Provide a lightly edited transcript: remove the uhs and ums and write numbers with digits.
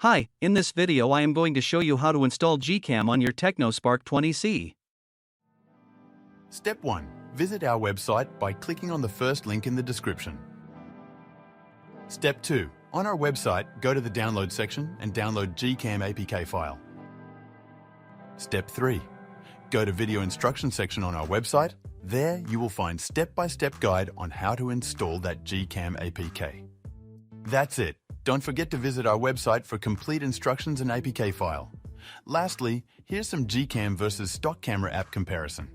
Hi, in this video I am going to show you how to install GCam on your Tecno Spark 20C. Step 1. Visit our website by clicking on the first link in the description. Step 2. On our website, go to the download section and download GCam APK file. Step 3. Go to video instruction section on our website. There you will find step-by-step guide on how to install that GCam APK. That's it. Don't forget to visit our website for complete instructions and APK file. Lastly, here's some GCam versus stock camera app comparison.